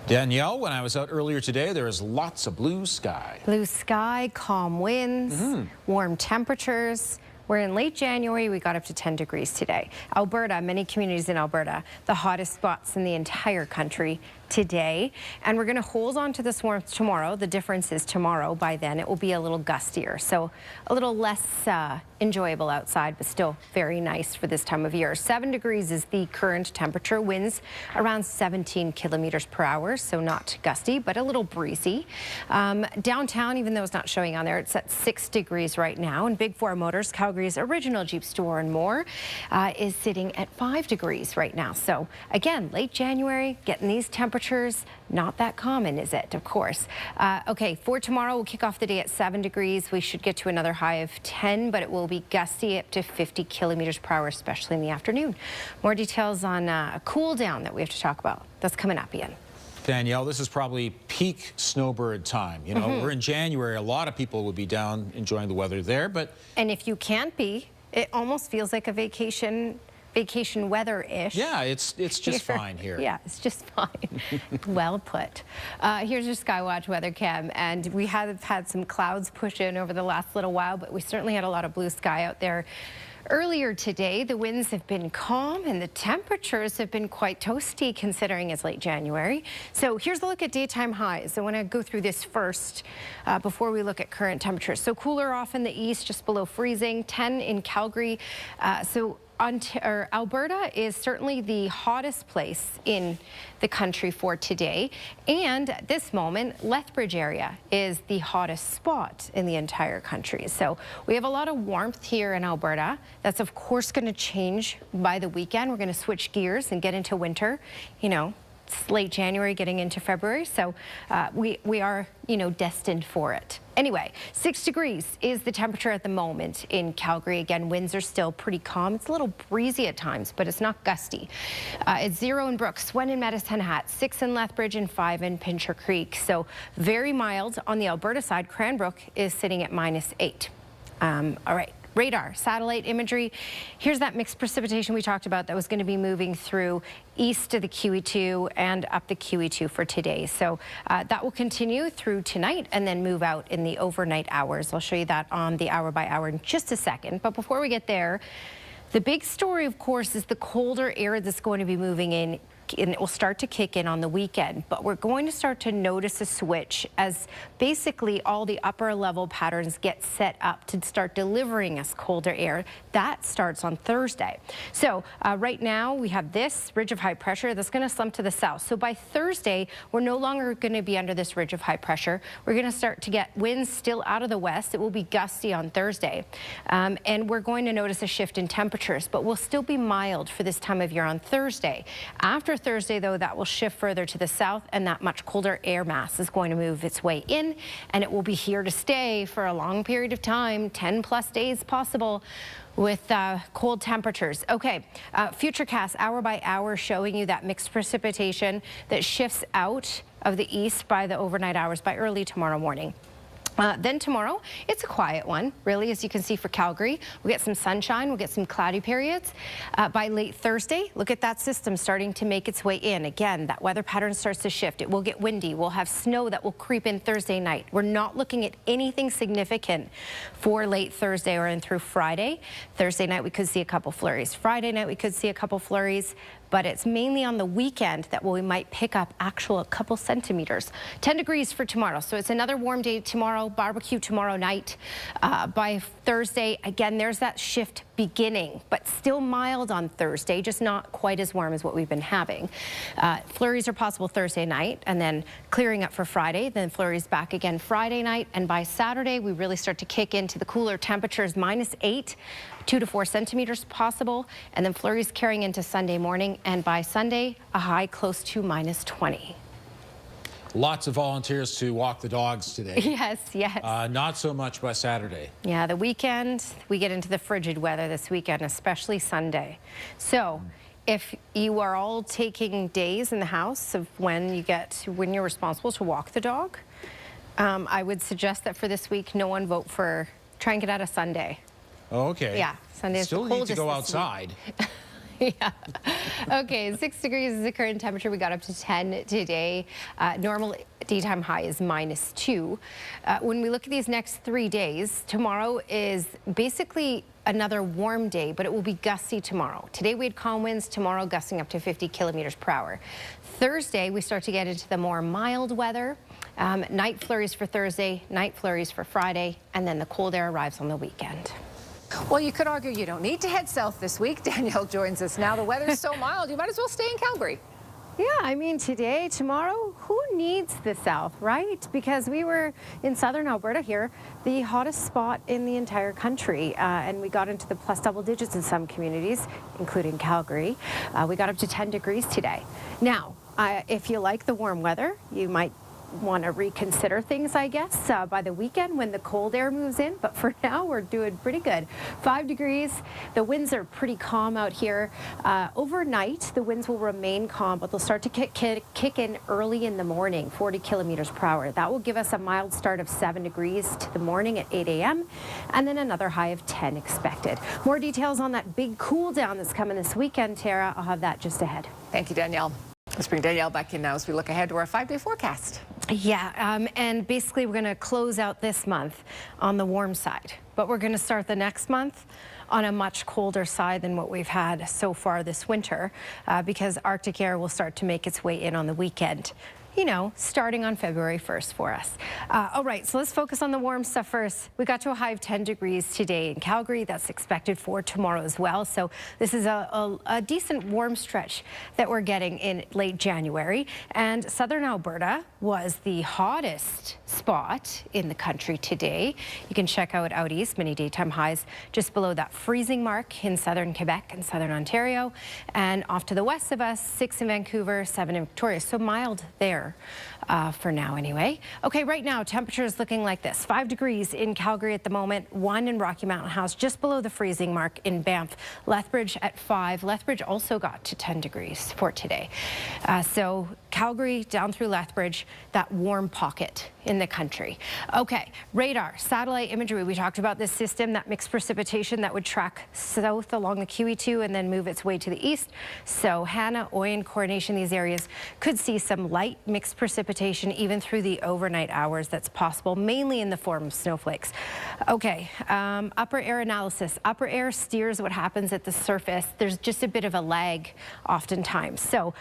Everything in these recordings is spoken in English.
Danielle, when I was out earlier today, there was lots of blue sky. Blue sky, calm winds, warm temperatures. We're in late January. We got up to 10 degrees today. Alberta, many communities in Alberta, the hottest spots in the entire country today. And we're going to hold on to this warmth tomorrow. The difference is tomorrow, by then, it will be a little gustier. So a little less enjoyable outside, but still very nice for this time of year. 7 degrees is the current temperature. Winds around 17 kilometers per hour. So not gusty, but a little breezy. Downtown, even though it's not showing on there, it's at 6 degrees right now. And Big Four Motors, Calgary's original Jeep store and more, is sitting at 5 degrees right now. So again, late January, getting these temperatures, not that common, is it? Of course. Okay, for tomorrow, we'll kick off the day at 7 degrees. We should get to another high of 10, but it will be gusty up to 50 kilometers per hour, especially in the afternoon. More details on a cool down that we have to talk about. That's coming up, Ian. Danielle, this is probably peak snowbird time. You know, we're in January. A lot of people would be down enjoying the weather there, but... And if you can't be, it almost feels like a vacation weather-ish. Yeah, it's just fine here. Yeah, it's just fine. Well put. Here's your Skywatch weather cam, and we have had some clouds push in over the last little while, but we certainly had a lot of blue sky out there. Earlier today, the winds have been calm and the temperatures have been quite toasty considering it's late January. So here's a look at daytime highs. I want to go through this first before we look at current temperatures. So cooler off in the east, just below freezing, 10 in Calgary. Alberta is certainly the hottest place in the country for today. And at this moment, Lethbridge area is the hottest spot in the entire country. So we have a lot of warmth here in Alberta. That's of course going to change by the weekend. We're going to switch gears and get into winter, you know. It's late January getting into February, so we are, you know, destined for it. Anyway, 6 degrees is the temperature at the moment in Calgary. Again, winds are still pretty calm. It's a little breezy at times, but it's not gusty. It's 0 in Brooks, 1 in Medicine Hat, 6 in Lethbridge, and 5 in Pincher Creek. So very mild. On the Alberta side, Cranbrook is sitting at -8. All right. Radar, satellite imagery. Here's that mixed precipitation we talked about that was going to be moving through east of the QE2 and up the QE2 for today. So that will continue through tonight and then move out in the overnight hours. I'll show you that on the hour by hour in just a second. But before we get there, the big story, of course, is the colder air that's going to be moving in. And it will start to kick in on the weekend, but we're going to start to notice a switch as basically all the upper level patterns get set up to start delivering us colder air. That starts on Thursday. So right now we have this ridge of high pressure that's going to slump to the south. So by Thursday, we're no longer going to be under this ridge of high pressure. We're going to start to get winds still out of the west. It will be gusty on Thursday. And we're going to notice a shift in temperatures, but we'll still be mild for this time of year on Thursday. After Thursday, though, that will shift further to the south, and that much colder air mass is going to move its way in, and it will be here to stay for a long period of time, 10+ days possible, with cold temperatures. Okay, Futurecast hour by hour showing you that mixed precipitation that shifts out of the east by the overnight hours by early tomorrow morning. Then tomorrow, it's a quiet one, really, as you can see for Calgary. We'll get some sunshine, we'll get some cloudy periods. By late Thursday, look at that system starting to make its way in. Again, that weather pattern starts to shift. It will get windy. We'll have snow that will creep in Thursday night. We're not looking at anything significant for late Thursday or in through Friday. Thursday night, we could see a couple flurries. Friday night, we could see a couple flurries. But it's mainly on the weekend that we might pick up a couple centimeters. 10 degrees for tomorrow. So it's another warm day tomorrow, barbecue tomorrow night. By Thursday, again, there's that shift beginning, but still mild on Thursday, just not quite as warm as what we've been having. Flurries are possible Thursday night and then clearing up for Friday, then flurries back again Friday night. And by Saturday, we really start to kick into the cooler temperatures, -8, 2 to 4 centimeters possible, and then flurries carrying into Sunday morning. And by Sunday, a high close to -20. Lots of volunteers to walk the dogs today. Yes, yes. Not so much by Saturday. Yeah, the weekend, we get into the frigid weather this weekend, especially Sunday. So if you are all taking days in the house of when you're responsible to walk the dog, I would suggest that for this week, no one vote for, try and get out of Sunday. Oh, okay. Yeah, Sunday is the coldest. Still need to go outside. Yeah. Okay, 6 degrees is the current temperature. We got up to 10 today. Normal daytime high is -2. When we look at these next 3 days, tomorrow is basically another warm day, but it will be gusty tomorrow. Today we had calm winds, tomorrow gusting up to 50 kilometers per hour. Thursday, we start to get into the more mild weather. Night flurries for Thursday, night flurries for Friday, and then the cold air arrives on the weekend. Well, you could argue you don't need to head south this week. Danielle joins us now. The weather's so mild, you might as well stay in Calgary. Yeah, I mean, today, tomorrow, who needs the south, right? Because we were in southern Alberta here, the hottest spot in the entire country, and we got into the plus double digits in some communities, including Calgary. We got up to 10 degrees today. Now, if you like the warm weather, you might want to reconsider things, I guess, by the weekend when the cold air moves in. But for now, we're doing pretty good. 5 degrees. The winds are pretty calm out here. Overnight, the winds will remain calm, but they'll start to kick in early in the morning, 40 kilometers per hour. That will give us a mild start of 7 degrees to the morning at 8 a.m. and then another high of 10 expected. More details on that big cool down that's coming this weekend, Tara. I'll have that just ahead. Thank you, Danielle. Let's bring Danielle back in now as we look ahead to our 5-day forecast. Yeah, and basically we're going to close out this month on the warm side, but we're going to start the next month on a much colder side than what we've had so far this winter, because Arctic air will start to make its way in on the weekend. You know, starting on February 1st for us. All right, so let's focus on the warm stuff first. We got to a high of 10 degrees today in Calgary. That's expected for tomorrow as well. So this is a decent warm stretch that we're getting in late January. And southern Alberta was the hottest spot in the country today. You can check out east, many daytime highs just below that freezing mark in southern Quebec and southern Ontario. And off to the west of us, 6 in Vancouver, 7 in Victoria. So mild there. For now anyway. Okay, right now temperature is looking like this. 5 degrees in Calgary at the moment, 1 in Rocky Mountain House, just below the freezing mark in Banff. Lethbridge at 5. Lethbridge also got to 10 degrees for today. So Calgary down through Lethbridge, that warm pocket in the country. Okay, radar, satellite imagery. We talked about this system, that mixed precipitation that would track south along the QE2 and then move its way to the east. So Hannah, Oyen, Coronation, these areas could see some light mixed precipitation even through the overnight hours. That's possible, mainly in the form of snowflakes. Okay, upper air analysis. Upper air steers what happens at the surface. There's just a bit of a lag oftentimes. So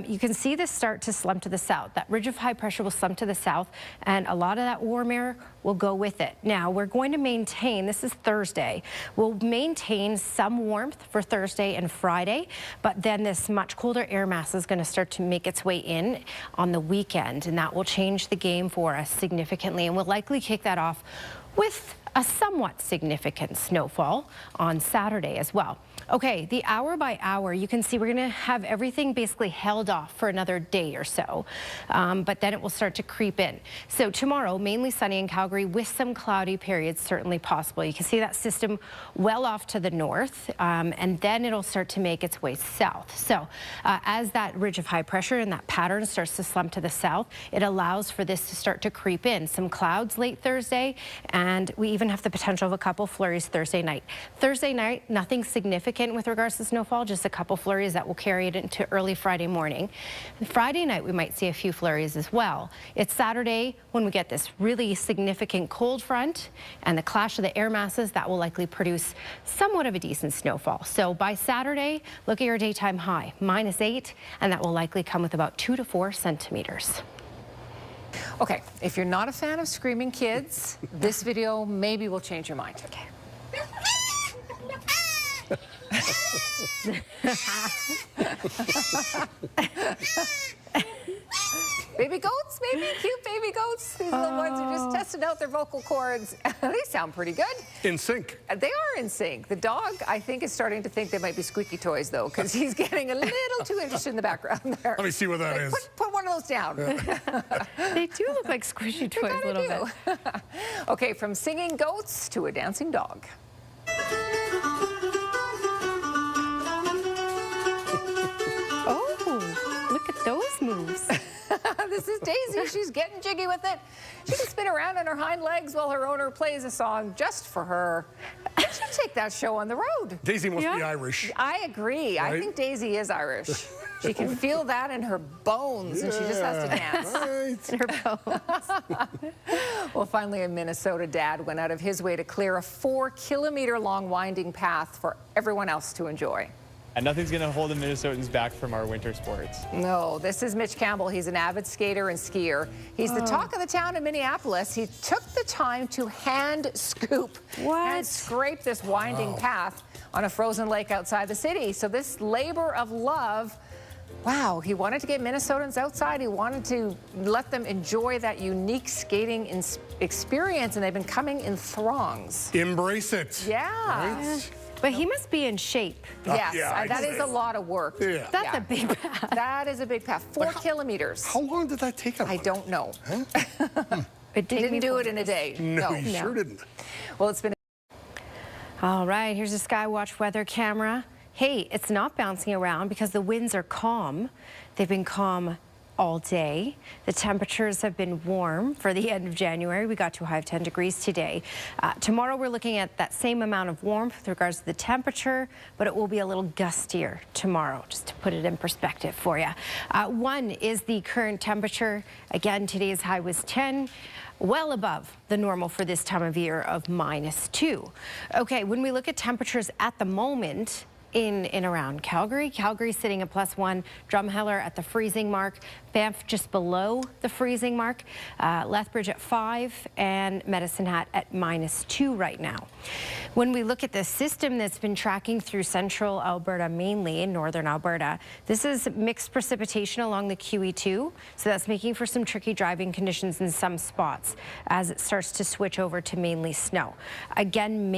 you can see this start to slump to the south. That ridge of high pressure will slump to the south, and a lot of that warm air will go with it. Now, we're going to maintain, this is Thursday, we'll maintain some warmth for Thursday and Friday, but then this much colder air mass is going to start to make its way in on the weekend, and that will change the game for us significantly, and we'll likely kick that off with a somewhat significant snowfall on Saturday as well. Okay, the hour by hour, you can see we're going to have everything basically held off for another day or so, but then it will start to creep in. So tomorrow, mainly sunny in Calgary with some cloudy periods certainly possible. You can see that system well off to the north, and then it'll start to make its way south. So as that ridge of high pressure and that pattern starts to slump to the south, it allows for this to start to creep in. Some clouds late Thursday, and we even have the potential of a couple flurries Thursday night. Thursday night, nothing significant with regards to snowfall, just a couple flurries that will carry it into early Friday morning. And Friday night, we might see a few flurries as well. It's Saturday when we get this really significant cold front and the clash of the air masses that will likely produce somewhat of a decent snowfall. So by Saturday, look at your daytime high, -8, and that will likely come with about 2 to 4 centimeters. Okay, if you're not a fan of screaming kids, this video maybe will change your mind. Okay. Baby goats, maybe cute baby goats. These are the ones who just tested out their vocal cords. They sound pretty good. In sync. They are in sync. The dog, I think, is starting to think they might be squeaky toys, though, because he's getting a little too interested in the background there. Let me see what that is. Put one of those down. They do look like squishy toys a little bit. Okay, from singing goats to a dancing dog. Oh, look at those moves. This is Daisy. She's getting jiggy with it. She can spin around on her hind legs while her owner plays a song just for her. She should take that show on the road. Daisy must be Irish. I agree. Right? I think Daisy is Irish. She can feel that in her bones, and she just has to dance. Right. In her bones. Well, finally, a Minnesota dad went out of his way to clear a 4-kilometer-long winding path for everyone else to enjoy. And nothing's going to hold the Minnesotans back from our winter sports. No, this is Mitch Campbell. He's an avid skater and skier. He's the talk of the town in Minneapolis. He took the time to hand scoop and scrape this winding path on a frozen lake outside the city. So this labor of love, wow, he wanted to get Minnesotans outside. He wanted to let them enjoy that unique skating experience, and they've been coming in throngs. Embrace it. Yeah. Right? But he must be in shape. Yes, yeah, that is a lot of work. Yeah. That's a big path. That is a big path. 4 kilometers. How long did that take? I don't know. Huh? It Didn't do it in a day. No, you sure didn't. Well, it's been. All right, here's a Skywatch weather camera. Hey, it's not bouncing around because the winds are calm. They've been calm all day. The temperatures have been warm for the end of January. We got to a high of 10 degrees today. Tomorrow we're looking at that same amount of warmth with regards to the temperature, but it will be a little gustier tomorrow, just to put it in perspective for you. 1 is the current temperature. Again, today's high was 10. Well above the normal for this time of year of -2. Okay, when we look at temperatures at the moment, in and around Calgary. Calgary sitting at +1, Drumheller at the freezing mark, Banff just below the freezing mark, Lethbridge at 5, and Medicine Hat at -2 right now. When we look at the system that's been tracking through central Alberta, mainly in northern Alberta, this is mixed precipitation along the QE2, so that's making for some tricky driving conditions in some spots as it starts to switch over to mainly snow. Again,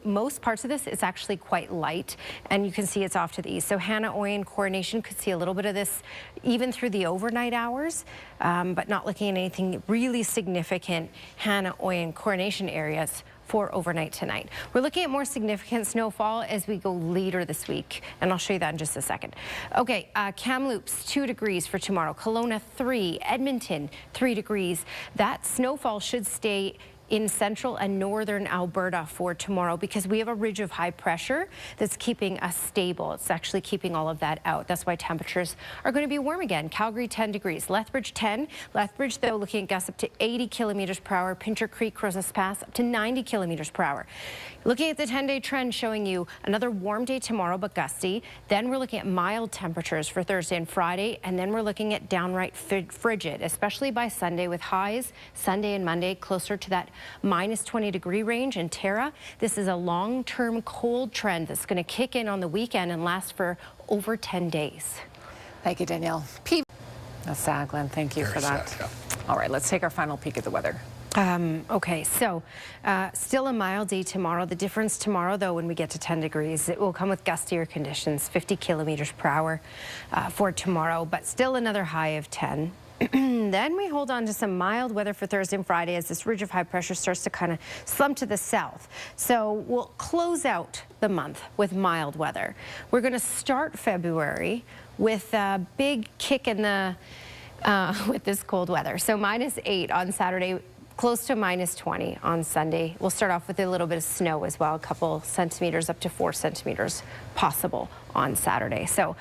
most parts of this is actually quite light, and you can see it's off to the east. So Hannah-Oyen and Coronation could see a little bit of this even through the overnight hours, but not looking at anything really significant Hannah-Oyen Coronation areas for overnight tonight. We're looking at more significant snowfall as we go later this week, and I'll show you that in just a second. Okay, Kamloops 2 degrees for tomorrow, Kelowna 3, Edmonton 3 degrees. That snowfall should stay in central and northern Alberta for tomorrow because we have a ridge of high pressure that's keeping us stable. It's actually keeping all of that out. That's why temperatures are going to be warm again. Calgary 10 degrees, Lethbridge 10. Lethbridge, though, looking at gusts up to 80 kilometers per hour. Pincher Creek, Crozes Pass up to 90 kilometers per hour. Looking at the 10-day trend, showing you another warm day tomorrow, but gusty. Then we're looking at mild temperatures for Thursday and Friday, and then we're looking at downright frigid, especially by Sunday, with highs Sunday and Monday closer to that -20-degree range in Terra. This is a long-term cold trend that's going to kick in on the weekend and last for over 10 days. Thank you, Danielle. That's sad, Glenn. Thank you for that. Sad, yeah. All right, let's take our final peek at the weather. Okay, so still a mild day tomorrow. The difference tomorrow, though, when we get to 10 degrees, it will come with gustier conditions, 50 kilometers per hour for tomorrow, but still another high of 10. Then we hold on to some mild weather for Thursday and Friday as this ridge of high pressure starts to kind of slump to the south. So we'll close out the month with mild weather. We're going to start February with a big kick in the with this cold weather. So -8 on Saturday, close to -20 on Sunday. We'll start off with a little bit of snow as well, a couple centimeters up to 4 centimeters possible on Saturday. So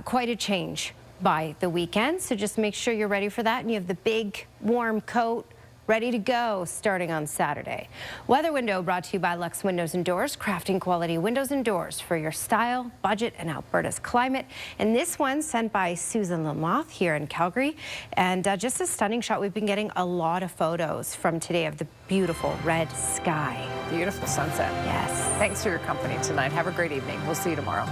quite a change by the weekend. So just make sure you're ready for that, and you have the big warm coat ready to go starting on Saturday. Weather window brought to you by Lux Windows and Doors, crafting quality windows and doors for your style, budget, and Alberta's climate. And this one sent by Susan Lamoth here in Calgary. And just a stunning shot. We've been getting a lot of photos from today of the beautiful red sky. Beautiful sunset. Yes. Thanks for your company tonight. Have a great evening. We'll see you tomorrow.